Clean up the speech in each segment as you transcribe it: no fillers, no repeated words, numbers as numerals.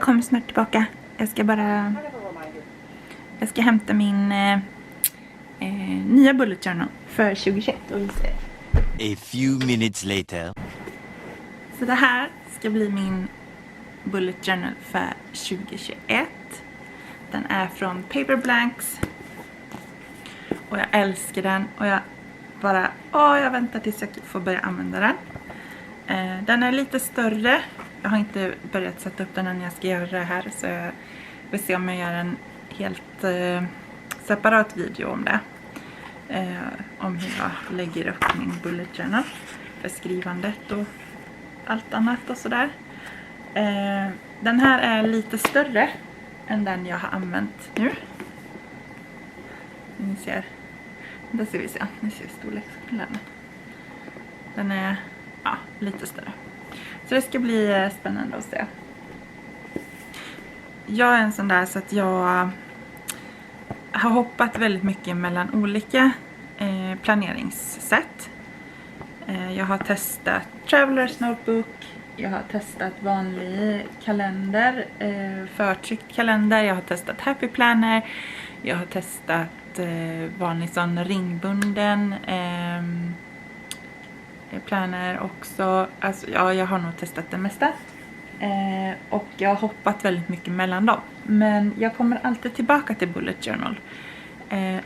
kommer snart tillbaka. Jag ska hämta min nya bullet journal för 2021 och visa er. A few minutes later. Så det här ska bli min bullet journal för 2021. Den är från Paper Blanks. Och jag älskar den. Och jag väntar tills jag får börja använda den. Den är lite större. Jag har inte börjat sätta upp den än jag ska göra det här. Så jag vill se om jag gör en helt separat video om det. Om hur jag lägger upp min bullet journal för skrivandet och allt annat och sådär. Den här är lite större än den jag har använt nu. Ni ser. Där ser vi sen. Ni ser storleksskillnaden. Den är lite större. Så det ska bli spännande att se. Jag är en sån där så att jag har hoppat väldigt mycket mellan olika planeringssätt. Jag har testat Traveler's Notebook. Jag har testat vanlig kalender, förtryckt kalender. Jag har testat Happy Planner. Jag har testat vanlig sån ringbunden planner också. Alltså, jag har nog testat det mesta. Och jag har hoppat väldigt mycket mellan dem. Men jag kommer alltid tillbaka till bullet journal.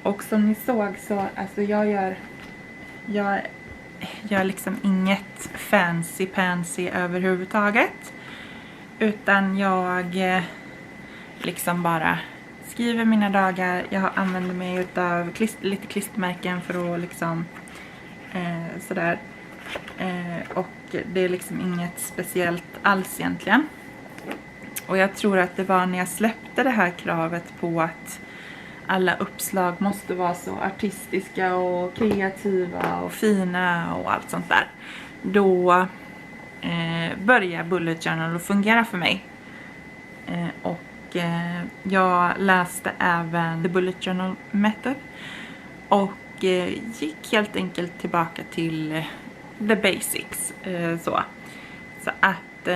Och som ni såg så alltså jag gör liksom inget fancy överhuvudtaget. Utan jag liksom bara skriver mina dagar. Jag använder mig av lite klistermärken för att liksom sådär. Och det är liksom inget speciellt alls egentligen. Och jag tror att det var när jag släppte det här kravet på att alla uppslag måste vara så artistiska och kreativa och fina och allt sånt där. Då började bullet journal att fungera för mig. Och jag läste även The Bullet Journal Method. Och gick helt enkelt tillbaka till the basics. Så att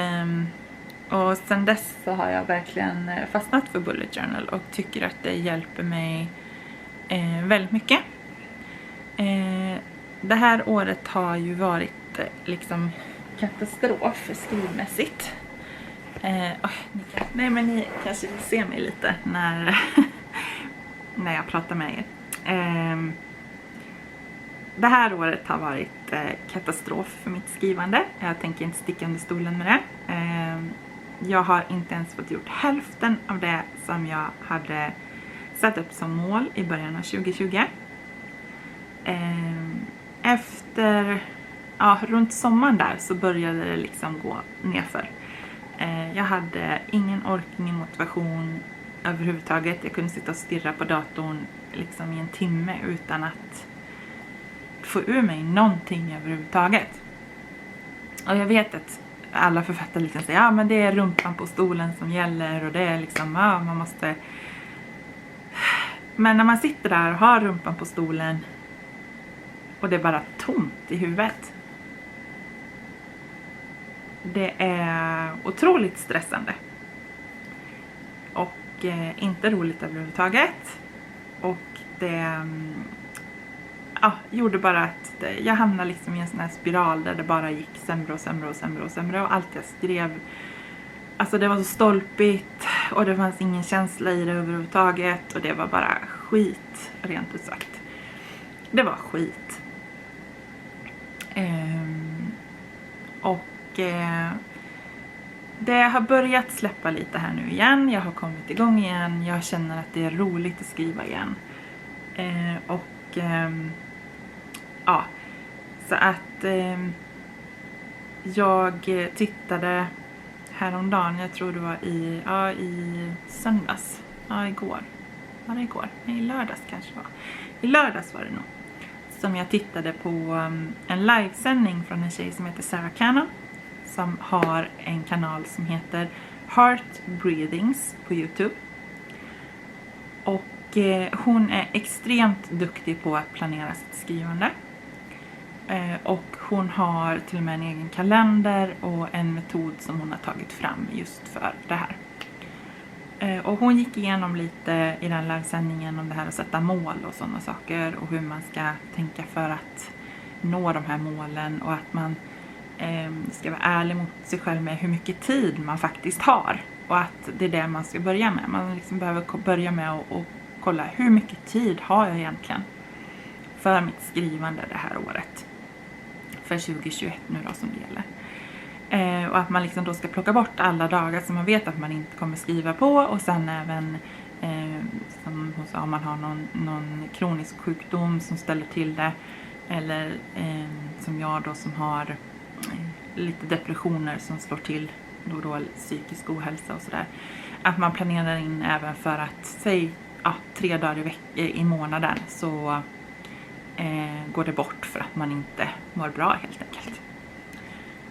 och sen dess så har jag verkligen fastnat för bullet journal och tycker att det hjälper mig väldigt mycket. Det här året har ju varit liksom katastrof skrivmässigt. Nej, men ni kanske vill se mig lite när jag pratar med er. Det här året har varit katastrof för mitt skrivande. Jag tänker inte sticka under stolen med det. Jag har inte ens fått gjort hälften av det som jag hade satt upp som mål i början av 2020. Efter runt sommaren där så började det liksom gå nerför. Jag hade ingen ork, ingen motivation överhuvudtaget. Jag kunde sitta och stirra på datorn liksom i en timme utan att få ur mig någonting överhuvudtaget. Och jag vet att alla författare liksom säger men det är rumpan på stolen som gäller och det är liksom man måste. Men när man sitter där och har rumpan på stolen och det är bara tomt i huvudet. Det är otroligt stressande. Och inte roligt överhuvudtaget. Och det gjorde bara att jag hamnade liksom i en sån här spiral där det bara gick sämre och allt jag skrev, alltså det var så stolpigt och det fanns ingen känsla i det överhuvudtaget och det var bara skit, rent ut sagt. Det var skit. Det har börjat släppa lite här nu igen. Jag har kommit igång igen. Jag känner att det är roligt att skriva igen. Så att jag tittade häromdagen, jag tror det var i söndags. Igår. Var det igår? Nej, i lördags kanske var. I lördags var det nog. Som jag tittade på en livesändning från en tjej som heter Sarah Cannon. Som har en kanal som heter Heart Breathings på YouTube. Och hon är extremt duktig på att planera sitt skrivande. Och hon har till och med en egen kalender och en metod som hon har tagit fram just för det här. Och hon gick igenom lite i den livesändningen om det här att sätta mål och sådana saker. Och hur man ska tänka för att nå de här målen. Och att man ska vara ärlig mot sig själv med hur mycket tid man faktiskt har. Och att det är det man ska börja med. Man liksom behöver börja med att kolla hur mycket tid har jag egentligen för mitt skrivande det här året. För 2021 nu då som det gäller. Och att man liksom då ska plocka bort alla dagar som man vet att man inte kommer skriva på. Och sen även som hon sa, om man har någon kronisk sjukdom som ställer till det. Eller som jag då som har lite depressioner som slår till då psykisk ohälsa och sådär. Att man planerar in även för att säg 3 dagar i månaden så går det bort för att man inte mår bra helt enkelt.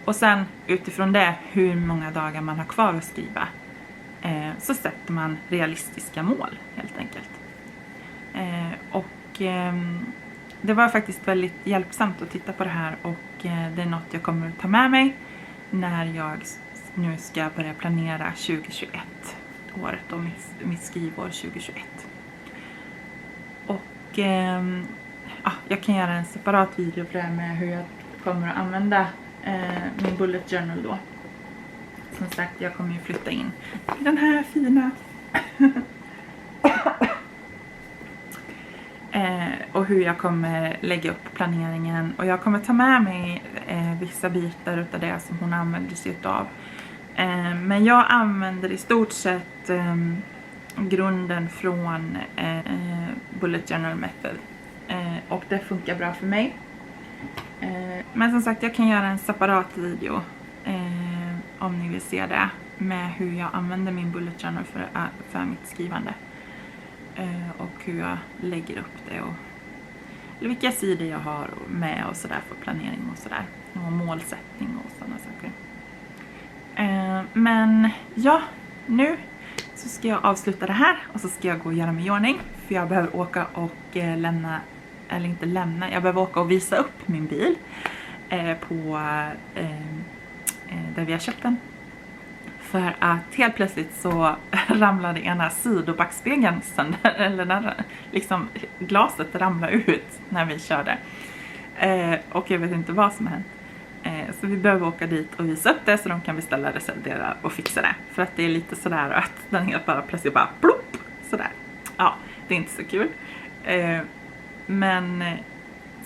Och sen utifrån det hur många dagar man har kvar att skriva så sätter man realistiska mål helt enkelt. Det var faktiskt väldigt hjälpsamt att titta på det här och det är något jag kommer att ta med mig när jag nu ska börja planera 2021 året och mitt skrivår 2021. Och jag kan göra en separat video för det här med hur jag kommer att använda min bullet journal då. Som sagt, jag kommer ju flytta in i den här fina och hur jag kommer lägga upp planeringen. Och jag kommer ta med mig vissa bitar utav det som hon använder sig utav. Men jag använder i stort sett grunden från bullet journal method. Och det funkar bra för mig. Men som sagt, jag kan göra en separat video om ni vill se det. Med hur jag använder min bullet journal för mitt skrivande. Och hur jag lägger upp det. Eller vilka sidor jag har med och sådär för planering och sådär. Och målsättning och sådana saker. Men ja, nu så ska jag avsluta det här. Och så ska jag gå och göra mig i ordning. För jag behöver åka och jag behöver åka och visa upp min bil på där vi har köpt den. För att helt plötsligt så ramlade ena sidobackspegeln sönder, eller när liksom glaset ramlade ut när vi körde. Och jag vet inte vad som har hänt. Så vi behöver åka dit och visa upp det så de kan beställa reservera och fixa det. För att det är lite sådär att den helt bara plötsligt bara plopp, sådär. Ja, det är inte så kul. Men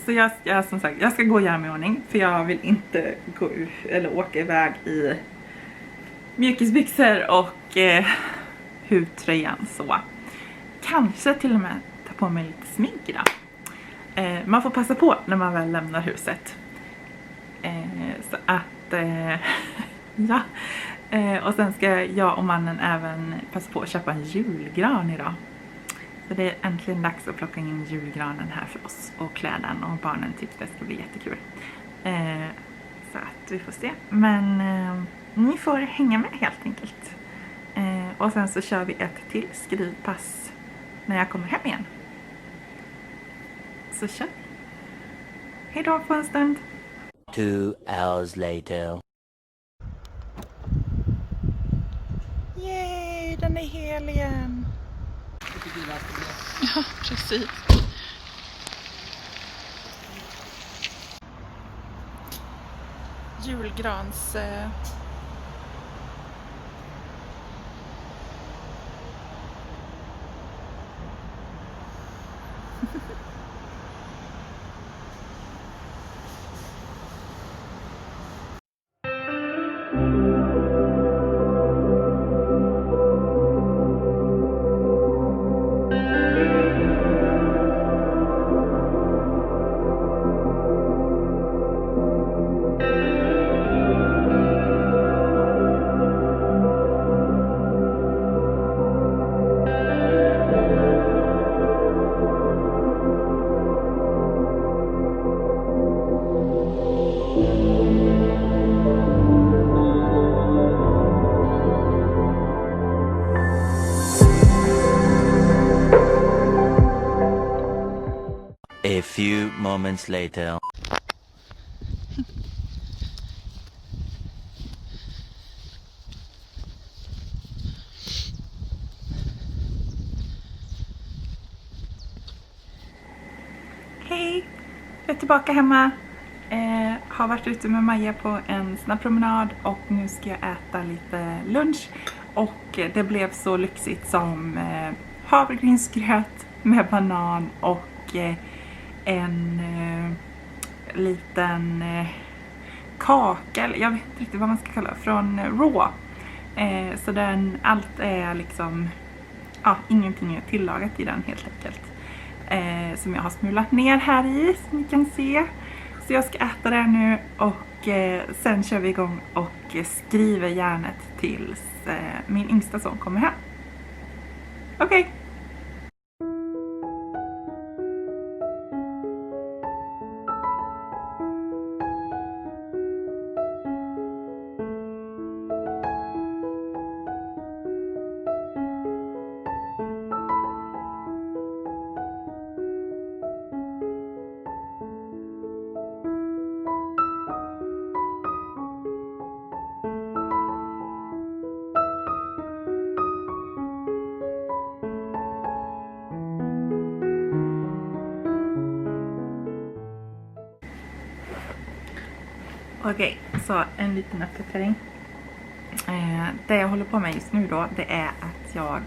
så jag som sagt, jag ska gå och göra mig i ordning. För jag vill inte gå ut eller åka iväg i mjukisbyxor och hudtröjan så. Kanske till och med ta på mig lite smink idag. Man får passa på när man väl lämnar huset. Så att ja. Och sen ska jag och mannen även passa på att köpa en julgran idag. Så det är äntligen dags att plocka in julgranen här för oss. Och klä den, och barnen tyckte det ska bli jättekul. Så att vi får se. Men ni får hänga med helt enkelt. Och sen så kör vi ett till skrivpass när jag kommer hem igen. Så kör vi. Hej då på en stund. 2 hours later. Yay, den är hel igen. Ja, precis. Julgrans... A few moments later. Jag är tillbaka hemma. Har varit ute med Maja på en snabb promenad och nu ska jag äta lite lunch. Och det blev så lyxigt som havregrynsgröt med banan och en liten kaka, jag vet inte riktigt vad man ska kalla det, från Raw. Så allt är liksom, ingenting är tillagat i den helt enkelt. Som jag har smulat ner här i, som ni kan se. Så jag ska äta det nu och sen kör vi igång och skriver järnet tills min yngsta son kommer hem. Okej. Okej, så en liten uppdatering. Det jag håller på med just nu då, det är att jag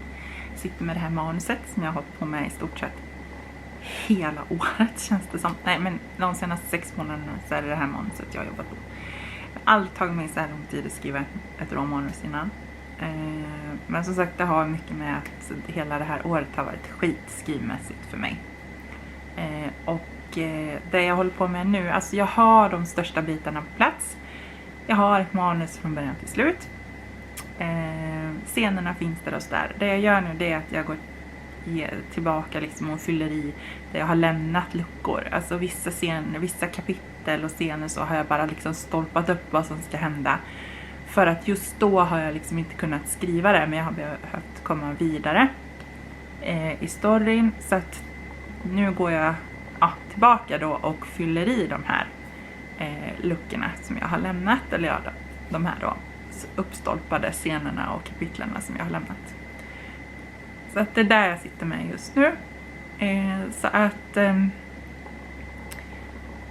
sitter med det här manuset som jag har hållit på med i stort sett hela året, känns det som. Nej, men de senaste 6 månaderna så är det här manuset jag har jobbat på. Jag har aldrig tagit mig så här lång tid att skriva ett råmanus innan. Men som sagt, det har mycket med att hela det här året har varit skitskrivmässigt för mig. Och det jag håller på med nu, alltså jag har de största bitarna på plats. Jag har ett manus från början till slut. Scenerna finns där och så där. Det jag gör nu, det är att jag går tillbaka liksom och fyller i där jag har lämnat luckor. Alltså vissa scener, vissa kapitel och scener så har jag bara liksom stolpat upp vad som ska hända. För att just då har jag liksom inte kunnat skriva det, men jag har behövt komma vidare i storyn. Så att nu går jag tillbaka då och fyller i de här luckorna som jag har lämnat. Eller de här då uppstolpade scenerna och kapitlerna som jag har lämnat. Så att det är där jag sitter med just nu. Så att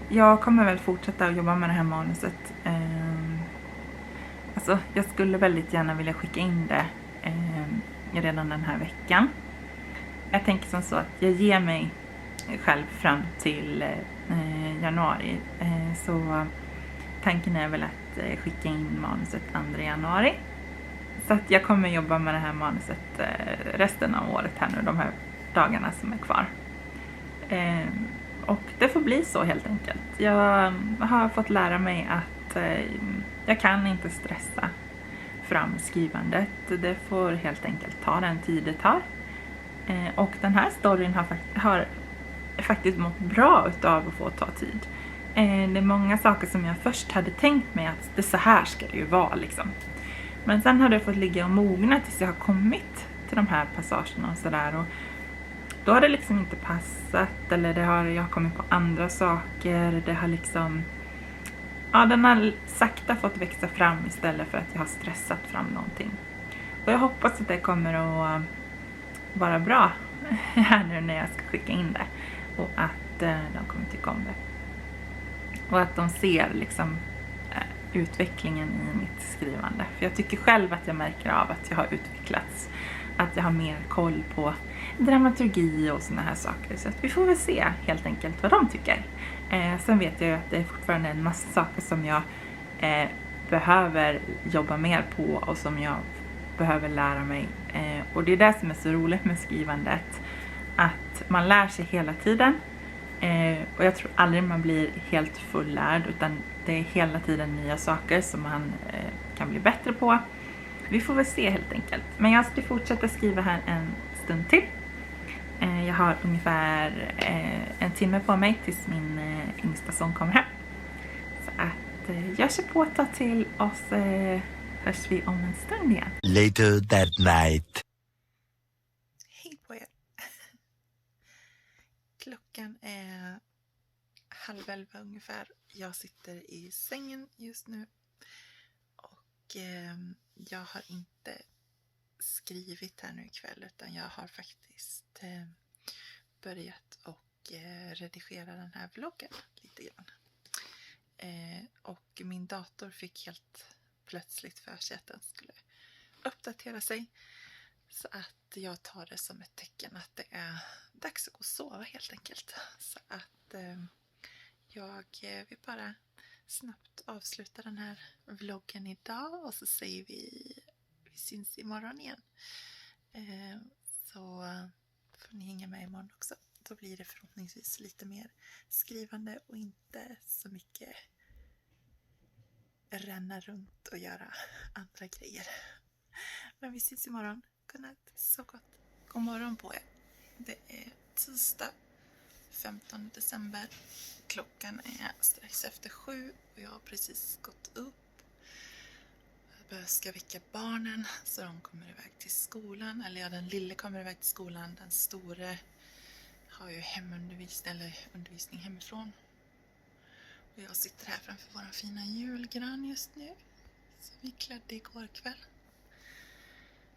jag kommer väl fortsätta att jobba med det här manuset. Alltså jag skulle väldigt gärna vilja skicka in det redan den här veckan. Jag tänker som så att jag ger mig själv fram till januari. Så tanken är väl att skicka in manuset 2 januari. Så att jag kommer jobba med det här manuset resten av året här nu, de här dagarna som är kvar. Och det får bli så helt enkelt. Jag har fått lära mig att jag kan inte stressa fram skrivandet. Det får helt enkelt ta den tid det tar. Och den här storyn har faktiskt mått bra utav att få ta tid. Det är många saker som jag först hade tänkt mig att det så här ska det ju vara liksom. Men sen har det fått ligga och mogna tills jag har kommit till de här passagerna och sådär. Och då har det liksom inte passat, eller jag har kommit på andra saker. Det har liksom, den har sakta fått växa fram istället för att jag har stressat fram någonting. Och jag hoppas att det kommer att vara bra här nu när jag ska skicka in det. Och att de kommer tycka om det. Och att de ser liksom utvecklingen i mitt skrivande. För jag tycker själv att jag märker av att jag har utvecklats. Att jag har mer koll på dramaturgi och såna här saker. Så att vi får väl se helt enkelt vad de tycker. Sen vet jag ju att det är fortfarande en massa saker som jag behöver jobba mer på och som jag behöver lära mig. Och det är det som är så roligt med skrivandet. Att man lär sig hela tiden. Och jag tror aldrig man blir helt fullärd, utan det är hela tiden nya saker som man kan bli bättre på. Vi får väl se helt enkelt. Men jag ska fortsätta skriva här en stund till. Jag har ungefär 1 timme på mig tills min yngsta son kommer hem. Så att jag kör på ett tag till och så hörs vi om en stund igen. Later that night. Hej på er. Klockan är 10:30 ungefär. Jag sitter i sängen just nu. Och jag har inte skrivit här nu ikväll, utan jag har faktiskt börjat och redigera den här vloggen lite lite grann. Och min dator fick helt plötsligt för sig att den skulle uppdatera sig. Så att jag tar det som ett tecken att det är dags att gå och sova helt enkelt. Så att jag vill bara snabbt avsluta den här vloggen idag och så säger vi syns imorgon igen. Så får ni hänga med imorgon också. Då blir det förhoppningsvis lite mer skrivande och inte så mycket ränna runt och göra andra grejer. Men vi syns imorgon. Godnatt, så gott. God morgon på er. Det är tisdag 15 december. Klockan är strax efter 7 och jag har precis gått upp. Jag ska väcka barnen så de kommer iväg till skolan. Eller ja, den lille kommer iväg till skolan. Den store har ju hemundervisning eller undervisning hemifrån. Och jag sitter här framför vår fina julgran just nu. Så vi klädde igår kväll.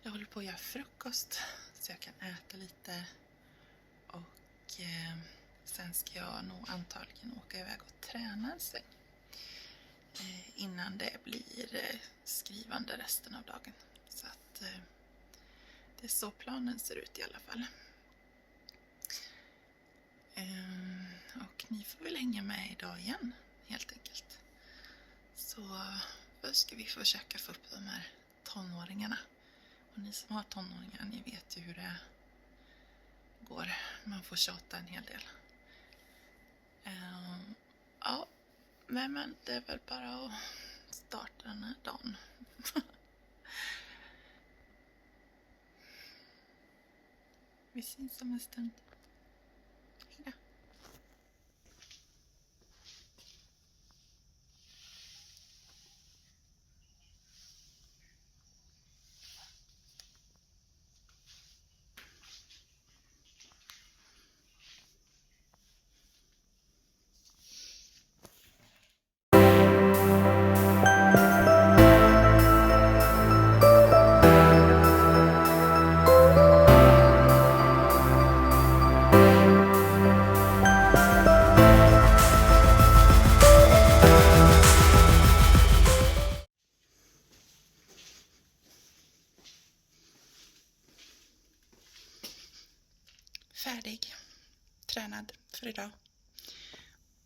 Jag håller på att göra frukost så jag kan äta lite. Och sen ska jag nog antagligen åka iväg och träna en sväng. Innan det blir skrivande resten av dagen. Så att det är så planen ser ut i alla fall. Och ni får väl hänga med idag igen helt enkelt. Så först ska vi försöka få upp de här tonåringarna. Och ni som har tonåringar, ni vet ju hur det går. Man får tjata en hel del. Ja, men det är väl bara att starta den här dagen. Vi syns om en stund. Hejdå. Färdig, tränad för idag.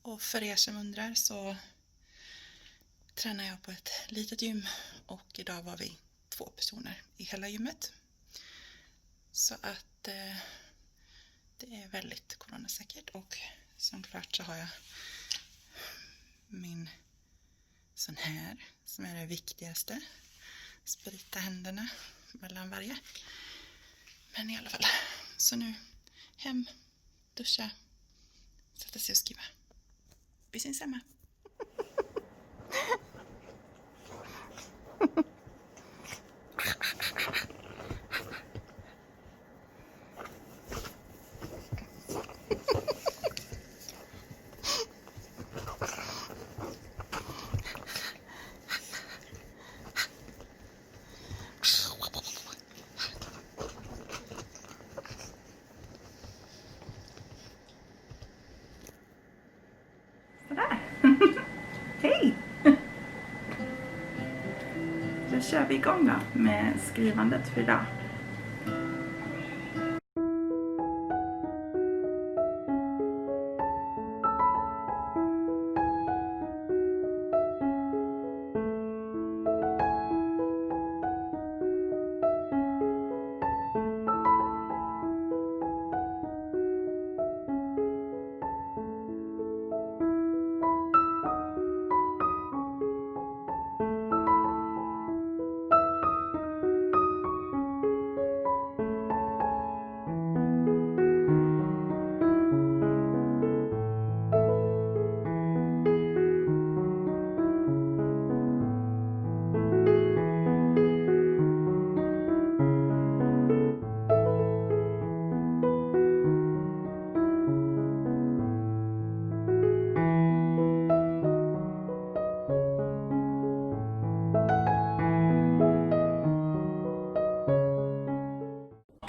Och för er som undrar så tränar jag på ett litet gym och idag var vi 2 personer i hela gymmet. Så att det är väldigt coronasäkert och som klart så har jag min sån här som är det viktigaste. Sprita händerna mellan varje. Men i alla fall, så nu hem, duscha, sätta sig och skriva. Vi syns hemma. Sådär. Hej! Då kör vi igång då med skrivandet för idag.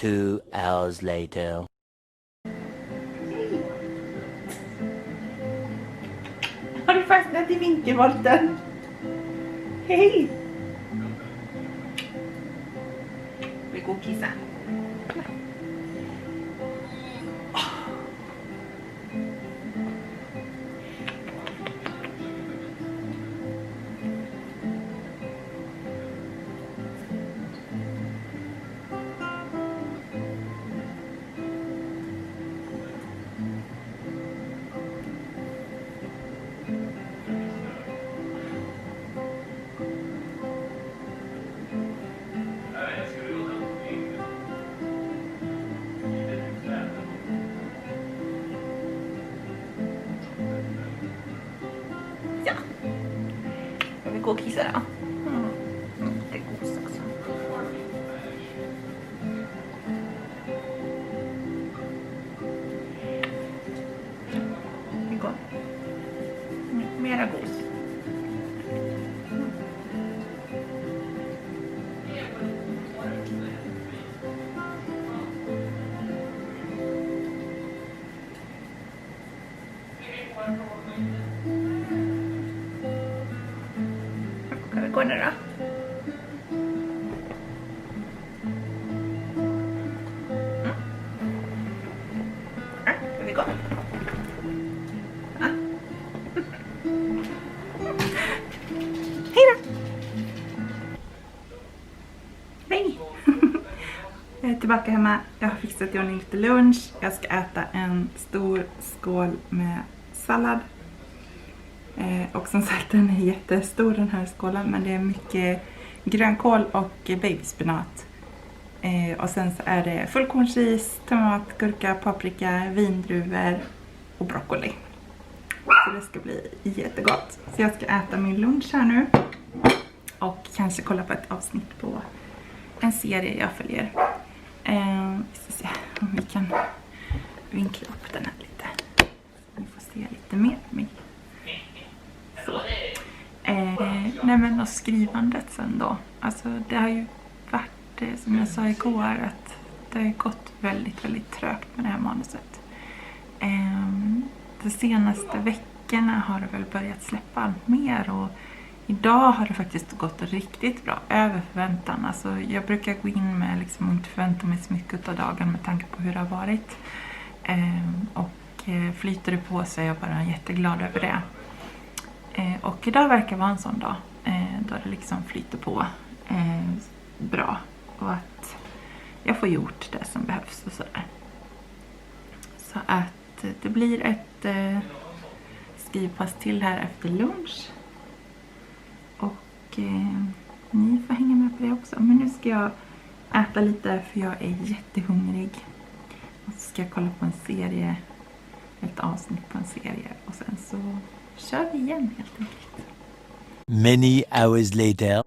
Two hours later. fastnat i vinkelvolten. Hej! Vi går och kissa. Ja. Jag vill gå och kissa då. Det är gos också. Vi går. Mera gos. Ska vi gå nu då? Ja, ska vi gå? Ja. Hej då! Hej! Jag är tillbaka hemma. Jag har fixat i ordning lite lunch. Jag ska äta en stor skål med sallad. Och som sagt, den är jättestor den här skålen, men det är mycket grönkål och babyspenat. Och sen så är det fullkornsris, tomat, gurka, paprika, vindruvor och broccoli. Så det ska bli jättegott. Så jag ska äta min lunch här nu. Och kanske kolla på ett avsnitt på en serie jag följer. Vi ska se om vi kan vinkla upp den här lite. Ni får se lite mer av mig. Så. Nej men och skrivandet sen då. Alltså det har ju varit, som jag sa igår, att det har gått väldigt, väldigt trögt med det här manuset. De senaste veckorna har det väl börjat släppa allt mer, och idag har det faktiskt gått riktigt bra, över förväntan. Alltså jag brukar gå in med liksom inte förvänta mig så mycket av dagen med tanke på hur det har varit. Och flyter det på så är jag bara jätteglad över det. Och idag verkar vara en sån dag då det liksom flyter på bra, och att jag får gjort det som behövs och sådär. Så att det blir ett skrivpass till här efter lunch. Och ni får hänga med på det också. Men nu ska jag äta lite för jag är jättehungrig. Och så ska jag kolla på en serie, ett avsnitt på en serie, och sen så kör vi igen helt enkelt. Many hours later.